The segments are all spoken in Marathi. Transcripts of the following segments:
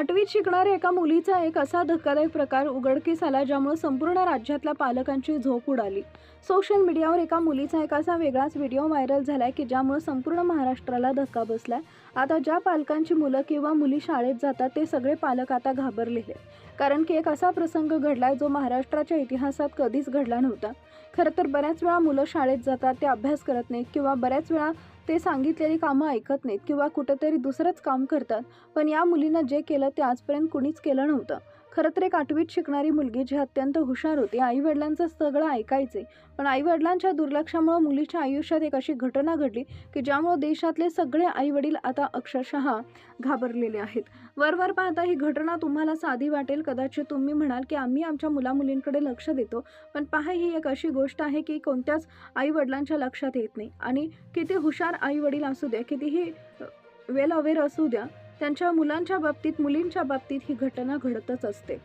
8वीत शिकणाऱ्या एका मुलीचा एक असा धक्कादायक प्रकार उघडकीस आला ज्यामुळे संपूर्ण राज्यातल्या पालकांची झोप उडाली। सोशल मीडियावर एका मुलीचा एक असा वेगळाच व्हिडिओ व्हायरल झालाय की ज्यामुळे संपूर्ण महाराष्ट्राला धक्का बसलाय। आता ज्या पालकांची मुलं किंवा मुली शाळेत जातात ते सगळे पालक आता घाबरलेले, कारण की एक असा प्रसंग घडलाय जो महाराष्ट्राच्या इतिहासात कधीच घडला नव्हता। खरं तर बऱ्याच वेळा मुलं शाळेत जातात, ते अभ्यास करत नाहीत किंवा बऱ्याच वेळा ते सांगितलेली कामं ऐकत नाहीत किंवा कुठेतरी दुसरंच काम करतात। पण या मुलीनं जे केलं ते आजपर्यंत कुणीच केलं नव्हतं। खरं तर एक 8वीत शिकणारी मुलगी जी अत्यंत हुशार होती, आईवडिलांचं सगळं ऐकायचे, पण आईवडिलांच्या दुर्लक्षामुळे मुलीच्या आयुष्यात एक अशी घटना घडली की ज्यामुळे देशातले सगळे आईवडील आता अक्षरशः घाबरलेले आहेत। वरवर पाहता ही घटना तुम्हाला साधी वाटेल, कदाचित तुम्ही म्हणाल की आम्ही आमच्या मुलामुलींकडे लक्ष देतो, पण पहा ही एक अशी गोष्ट आहे की कोणत्याच आईवडिलांच्या लक्षात येत नाही। आणि किती हुशार आईवडील असू द्या, कितीही वेल अवेअर असू द्या, त्यांच्या मुलांच्या बाबतीत मुलींच्या बाबतीत ही घटना घडतच असते।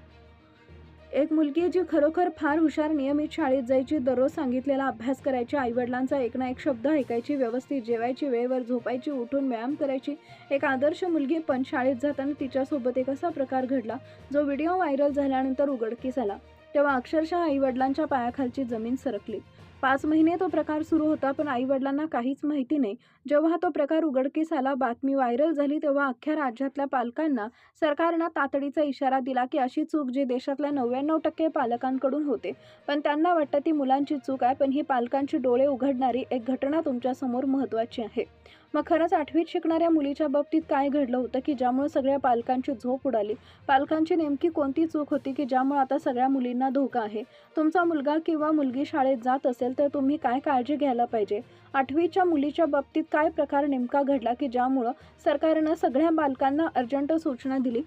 एक मुलगी जी खरोखर फार हुशार, नियमित शाळेत जायची, दररोज सांगितलेला अभ्यास करायची, आईवडिलांचा एक ना एक शब्द ऐकायची, व्यवस्थित जेवायची, वेळेवर झोपायची, उठून व्यायाम करायची, एक आदर्श मुलगी, पण शाळेत जाताना तिच्यासोबत एक असा प्रकार घडला जो व्हिडिओ व्हायरल झाल्यानंतर उघडकीस आला, तेव्हा अक्षरशः आईवडिलांच्या पायाखालची जमीन सरकली। 5 महिने तो प्रकार सुरू होता, पण आईवडिलांना काहीच माहिती नाही। जेव्हा तो प्रकार उघडकीस आला, बातमी व्हायरल झाली, तेव्हा अख्ख्या राज्यातल्या पालकांना सरकारनं तातडीचा इशारा दिला की अशी चूक जी देशातल्या 99% पालकांकडून होते, पण त्यांना वाटतं ती मुलांची चूक आहे, पण ही पालकांची डोळे उघडणारी एक घटना तुमच्यासमोर महत्त्वाची आहे। मग खरंच 8वीत शिकणाऱ्या मुलीच्या बाबतीत काय घडलं होतं की ज्यामुळे सगळ्या पालकांची झोप उडाली? पालकांची नेमकी कोणती चूक होती की ज्यामुळे आता सगळ्या मुलींना धोका आहे? तुमचा मुलगा किंवा मुलगी शाळेत जात असेल तर तुम्ही काय काळजी घ्यायला पाहिजे? 8वीच्या मुलीच्या बाबतीत काय प्रकार नेमका घडला की ज्यामुळं सरकारनं सगळ्या पालकांना अर्जंट सूचना दिली?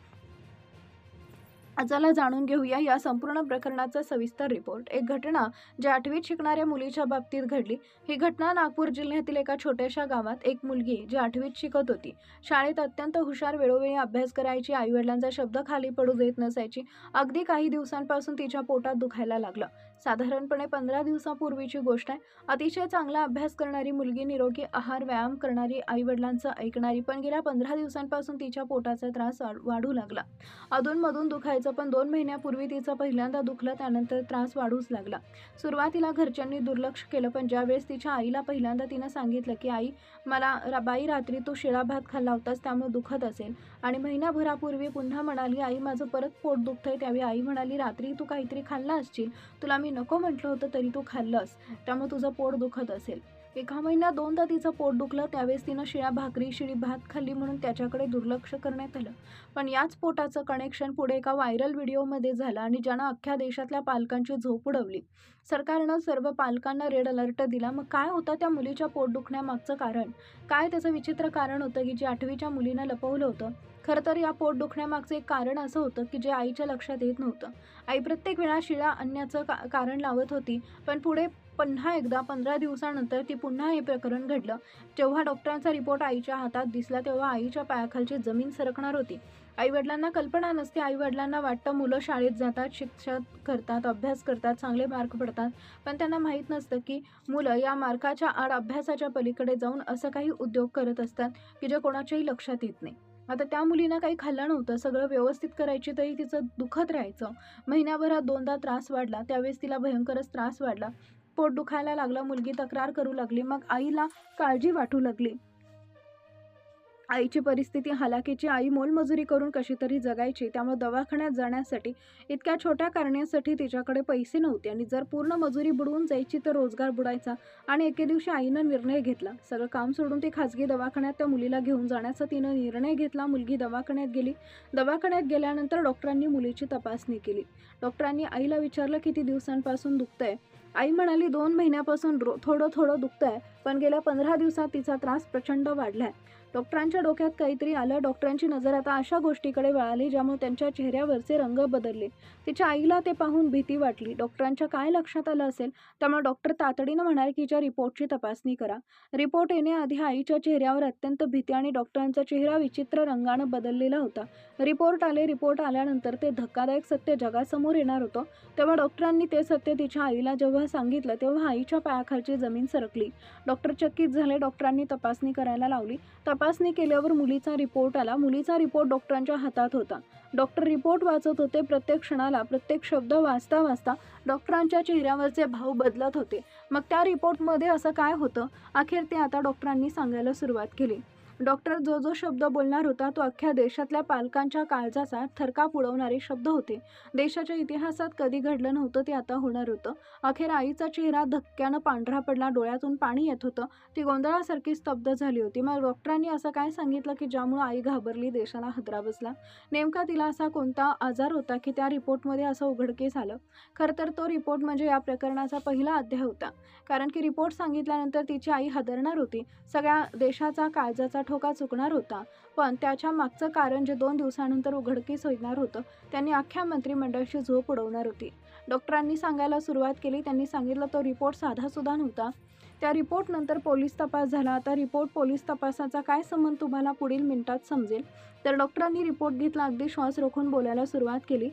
चला जाणून घेऊया या संपूर्ण प्रकरणाचा सविस्तर रिपोर्ट। एक घटना जी 8वीत शिकणाऱ्या मुलीच्या बाबतीत घडली। ही घटना नागपूर जिल्ह्यातील एका छोट्याशा गावात एक मुलगी जी 8वीत शिकत होती, शाळेत अत्यंत हुशार, वेळोवेळी अभ्यास करायची, आईवडिलांचा शब्द खाली पडू देत नसायची। अगदी काही दिवसांपासून तिच्या पोटात दुखायला लागलं। साधारणपणे 15 दिवसापूर्वीची गोष्ट आहे। अतिशय चांगला अभ्यास करणारी मुलगी, निरोगी आहार, व्यायाम करणारी, आईवडिलांचं ऐकणारी, पण गेल्या 15 दिवसांपासून तिच्या पोटाचा त्रास वाढू लागला। अधूनमधून दुखायचं, पण 2 महिन्यापूर्वी तिचं पहिल्यांदा दुखलं, त्यानंतर त्रास वाढूच लागला। सुरुवातीला घरच्यांनी दुर्लक्ष केलं, पण ज्यावेळेस तिच्या आईला पहिल्यांदा तिनं सांगितलं की आई, बाई रात्री तू शिळा भात खाल्ला होतास त्यामुळे दुखत असेल, आणि महिनाभरापूर्वी पुन्हा म्हणाली आई माझं परत पोट दुखतंय, त्यावेळी आई म्हणाली रात्री तू काहीतरी खाल्लं असशील, तुला मी नको म्हटलं होतं तरी तू खाल्लंस, त्यामुळे तुझं पोट दुखत असेल। एका महिन्यात 2दा तिचं पोट दुखलं, त्यावेळेस तिनं शिळ्या भाकरी, शिळी भात खाल्ली म्हणून त्याच्याकडे दुर्लक्ष करण्यात आलं। पण याच पोटाचं कनेक्शन पुढे एका व्हायरल व्हिडिओमध्ये झालं आणि ज्यानं अख्ख्या देशातल्या पालकांची झोप उडवली। सरकारनं सर्व पालकांना रेड अलर्ट दिला। मग काय होतं त्या मुलीच्या पोट दुखण्यामागचं कारण? काय त्याचं विचित्र कारण होतं की जे 8वीच्या मुलीनं लपवलं होतं? खरं तर या पोट दुखण्यामागचं एक कारण असं होतं की जे आईच्या लक्षात येत नव्हतं। आई प्रत्येक वेळा शिळा आणण्याचं कारण लावत होती, पण पुढे पुन्हा एकदा 15 दिवसानंतर ती पुन्हा हे प्रकरण घडलं। जेव्हा डॉक्टरांचा रिपोर्ट आईच्या हातात दिसला, तेव्हा आईच्या पायाखालची जमीन सरकणार होती। आईवडिलांना कल्पना नसते, आईवडिलांना वाटतं मुलं शाळेत जातात, शिक्षण करतात, अभ्यास करतात, चांगले मार्क पडतात, पण त्यांना माहीत नसतं की मुलं या मार्काच्या आड अभ्यासाच्या पलीकडे जाऊन असं काही उद्योग करत असतात की जे कोणाच्याही लक्षात येत नाही। आता त्या मुलीनं काही खाल्लं नव्हतं, सगळं व्यवस्थित करायची तरी तिचं दुखत राहायचं। महिन्याभरात 2दा त्रास वाढला, त्यावेळेस तिला भयंकरच त्रास वाढला, पोट दुखायला लागलं, मुलगी तक्रार करू लागली, मग आईला काळजी वाटू लागली। आईची परिस्थिती हलाखीची, आई मोलमजुरी करून कशी तरी जगायची, त्यामुळे दवाखान्यात जाण्यासाठी इतक्या छोट्या कारणासाठी तिच्याकडे पैसे नव्हते, आणि जर पूर्ण मजुरी बुडवून जायची तर रोजगार बुडायचा। आणि एके दिवशी आईनं निर्णय घेतला, सगळं काम सोडून ती खाजगी दवाखान्यात त्या मुलीला घेऊन जाण्याचा तिनं निर्णय घेतला। मुलगी दवाखान्यात गेली। दवाखान्यात गेल्यानंतर डॉक्टरांनी मुलीची तपासणी केली। डॉक्टरांनी आईला विचारलं किती दिवसांपासून दुखतंय? आई म्हणाली 2 महिन्यापासून थोडं थोडं दुखतंय, पण गेल्या 15 दिवसात तिचा त्रास प्रचंड वाढलाय। डॉक्टरांच्या डोक्यात काहीतरी आलं। डॉक्टरांची नजर आता अशा गोष्टीकडे वळाली ज्यामुळे त्यांच्या चेहऱ्यावरचे रंग बदलले। तिच्या आईला ते पाहून भीती वाटली। डॉक्टरांच्या काय लक्षात आलं असेल, त्यामुळे डॉक्टर तातडीनं म्हणाले की तिच्या रिपोर्टची तपासणी करा। रिपोर्ट येण्याआधी आईच्या चेहऱ्यावर अत्यंत भीती आणि डॉक्टरांचा चेहरा विचित्र रंगानं बदललेला होता। रिपोर्ट आल्यानंतर ते धक्कादायक सत्य जगासमोर येणार होतं। तेव्हा डॉक्टरांनी ते सत्य तिच्या आईला जेव्हा सांगितलं, तेव्हा आईच्या पायाखालची जमीन सरकली। डॉक्टर चकित झाले। डॉक्टरांनी तपासणी करायला लावली। तपासणी केल्यावर मुलीचा रिपोर्ट आला। मुलीचा रिपोर्ट डॉक्टरांच्या हातात होता डॉक्टर रिपोर्ट वाचत होते. प्रत्येक क्षणाला प्रत्येक शब्द वाचता वाचता डॉक्टरांच्या चेहऱ्यावरचे भाव बदलत होते. मग त्या रिपोर्टमध्ये असं काय होतं? अखेर ते आता डॉक्टरांनी सांगायला सुरुवात केली. डॉक्टर जो शब्द बोलणार होता तो अख्ख्या देशातल्या पालकांच्या काळजाचा थरकाप उडवणारे शब्द होते. देशाच्या इतिहासात कधी घडलं नव्हतं ते आता होणार होतं. अखेर आईचा चेहरा धक्क्यानं पांढरा पडला. डोळ्यातून पाणी येत होतं. ती गोंधळासारखी स्तब्ध झाली होती. मग डॉक्टरांनी असं काय सांगितलं की ज्यामुळे आई घाबरली, देशाला हादरा बसला? नेमका तिला असा कोणता आजार होता की त्या रिपोर्टमध्ये असं उघडकीस आलं? खरं तर तो रिपोर्ट म्हणजे या प्रकरणाचा पहिला अध्याय होता. कारण की रिपोर्ट सांगितल्यानंतर तिची आई हादरणार होती. सगळ्या देशाचा काळजाचा ठोका चुकणार होता. पण त्याच्या मागचं कारण जे 2 दिवसानंतर उघडकीस येणार होतं, त्यांनी अख्ख्या मंत्रिमंडळाची झोप उडवणार होती. डॉक्टरांनी सांगायला सुरुवात केली. त्यांनी सांगितलं तो रिपोर्ट साधासुद्धा नव्हता. त्या रिपोर्टनंतर पोलीस तपास झाला. आता रिपोर्ट पोलीस तपासाचा काय संबंध तुम्हाला पुढील मिनिटात समजेल. तर डॉक्टरांनी रिपोर्ट घेतला. अगदी श्वास रोखून बोलायला सुरुवात केली.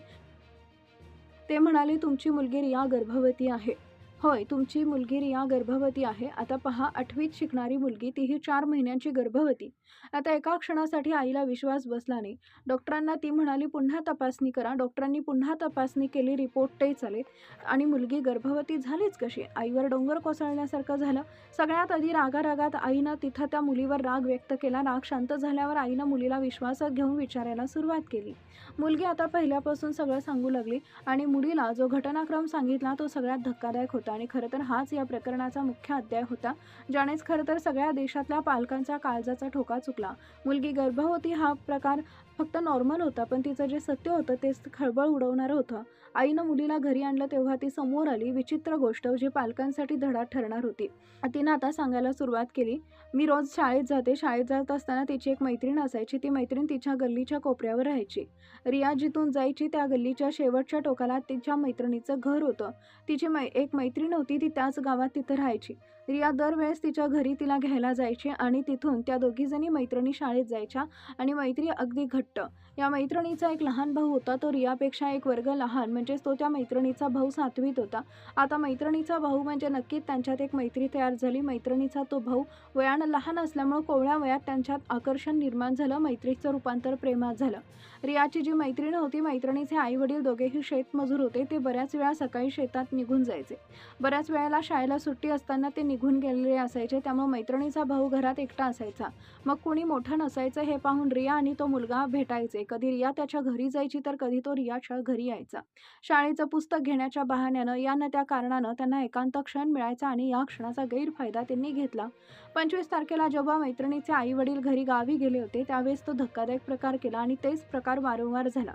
ते म्हणाले, तुमची मुलगी रिया गर्भवती आहे. होय, तुमची मुलगी रिया गर्भवती आहे. आता पहा, 8वीत शिकणारी मुलगी, तीही 4 महिन्यांची गर्भवती. आता एका क्षणासाठी आईला विश्वास बसला नाही. डॉक्टरांना ती म्हणाली, पुन्हा तपासणी करा. डॉक्टरांनी पुन्हा तपासणी केली. रिपोर्ट तेच आले आणि मुलगी गर्भवती झालीच कशी? आईवर डोंगर कोसळल्यासारखं झालं. सगळ्यात आधी रागारागात आईनं तिथं त्या मुलीवर राग व्यक्त केला. राग शांत झाल्यावर आईनं मुलीला विश्वासात घेऊन विचारायला सुरुवात केली. मुलगी आता पहिल्यापासून सगळं सांगू लागली आणि मुलीला जो घटनाक्रम सांगितला तो सगळ्यात धक्कादायक होता आणि खरं तर हाच या प्रकरणाचा मुख्य अध्याय होता, ज्यानेच खरं तर सगळ्या देशातल्या पालकांच्या काळजाचा ठोका चुकला. मुलगी गर्भवती हा प्रकार फक्त नॉर्मल होता, पण तिचं जे सत्य होतं तेच खळबळ उडवणारं होतं. आईनं मुलीला घरी आणलं तेव्हा ती समोर आली. विचित्र गोष्ट जी पालकांसाठी धडा ठरणार होती. तिनं आता सांगायला सुरुवात केली, मी रोज शाळेत जाते. शाळेत जात असताना तिची एक मैत्रीण असायची. ती मैत्रीण तिच्या गल्लीच्या कोपऱ्यावर राहायची. रिया जिथून जायची त्या गल्लीच्या शेवटच्या टोकाला तिच्या मैत्रिणीचं घर होतं. तिची एक मैत्रीण होती, ती त्याच गावात तिथं राहायची. रिया दरवेळेस तिच्या घरी तिला घ्यायला जायची आणि तिथून त्या दोघीजणी मैत्रिणी शाळेत जायच्या आणि मैत्री अगदी घट्ट. या मैत्रिणीचा एक लहान भाऊ होता. तो रियापेक्षा 1 वर्ग लहान, म्हणजेच तो त्या मैत्रिणीचा भाऊ 7वीत होता. आता मैत्रिणीचा भाऊ म्हणजे नक्कीच त्यांच्यात एक मैत्री तयार झाली. मैत्रिणीचा तो भाऊ वयानं लहान असल्यामुळं कोवळ्या वयात त्यांच्यात आकर्षण निर्माण झालं. मैत्रीचं रूपांतर प्रेमात झालं. रियाची जी मैत्रीण होती, मैत्रिणीचे आई-वडील दोघेही शेतमजूर होते. ते बऱ्याच वेळा सकाळी शेतात निघून जायचे. बऱ्याच वेळेला शाळेला सुट्टी असताना ते निघून गेलेले असायचे. त्यामुळे मैत्रिणीचा भाऊ घरात एकटा असायचा. मग कोणी मोठं नसायचं हे पाहून रिया आणि तो मुलगा भेटायचे. कधी रिया त्याच्या घरी जायची तर कधी तो रियाच्या घरी यायचा. शाळेचं पुस्तक घेण्याच्या बहाण्यानं या न त्या कारणानं त्यांना एकांत क्षण मिळायचा आणि या क्षणाचा गैरफायदा त्यांनी घेतला. 25 तारखेला जेव्हा मैत्रिणीचे आई-वडील घरी गावी गेले होते त्यावेळेस तो धक्कादायक प्रकार केला आणि तेच प्रकार वारंवार झाला.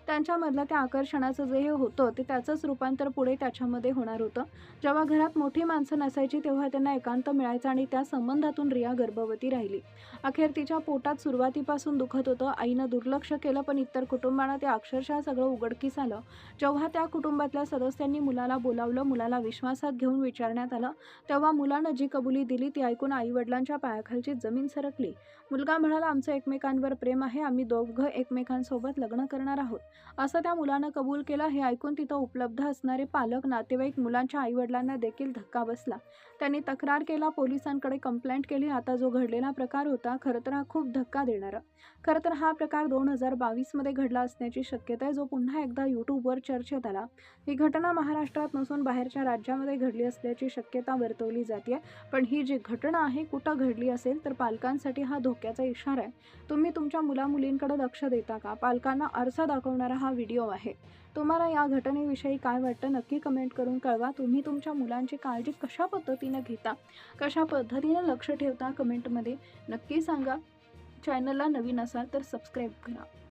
त्यांच्यामधलं त्या आकर्षणाचं जे हे होतं ते त्याचंच रूपांतर पुढे त्याच्यामध्ये होणार होतं. जेव्हा घरात मोठी माणसं नसायची तेव्हा त्यांना एकांत मिळायचा आणि त्या संबंधातून रिया गर्भवती राहिली. अखेर तिच्या पोटात सुरुवातीपासून दुखत होतं. आईनं दुर्लक्ष केलं, पण इतर कुटुंबांना ते अक्षरशः सगळं उघडकीस आलं. जेव्हा त्या कुटुंबातल्या सदस्यांनी मुलाला बोलावलं, मुलाला विश्वासात घेऊन विचारण्यात आलं, तेव्हा मुलानं जी कबुली दिली ती ऐकून आई-वडिलांच्या पायाखालची जमीन सरकली. मुलगा म्हणाला, आमचं एकमेकांवर प्रेम आहे. आम्ही दोघं एकमेकांसोबत लग्न करणार आहोत. असं त्या मुलानं कबूल केलं. हे ऐकून तिथं उपलब्ध असणारे पालक, नातेवाईक, मुलांच्या आईवडिलांना देखील धक्का बसला. त्यांनी तक्रार केला, पोलिसांकडे कंप्लेंट केली. आता जो घडलेला प्रकार होता खरं तर हा खूप धक्का देणारा. खरं तर हा प्रकार 2022मध्ये घडला असण्याची शक्यता आहे, जो पुन्हा एकदा यूट्यूबवर चर्चेत आला. ही घटना महाराष्ट्रात नसून बाहेरच्या राज्यामध्ये घडली असल्याची शक्यता वर्तवली जाते. पण ही जी घटना आहे कुठं घडली असेल तर पालकांसाठी हा धोक्याचा इशारा आहे. तुम्ही तुमच्या मुलामुलींकडे लक्ष देता का? पालकांना आरसा दाखवणारा हा व्हिडिओ आहे. तुम्हाला या घटनेविषयी काय वाटतं नक्की कमेंट करून कळवा. तुम्ही तुमच्या मुलांची काळजी कशा पद्धतीनं घेता, कशा पद्धतीनं लक्ष ठेवता, कमेंटमध्ये नक्की सांगा. चॅनलला नवीन असाल तर सबस्क्राईब करा.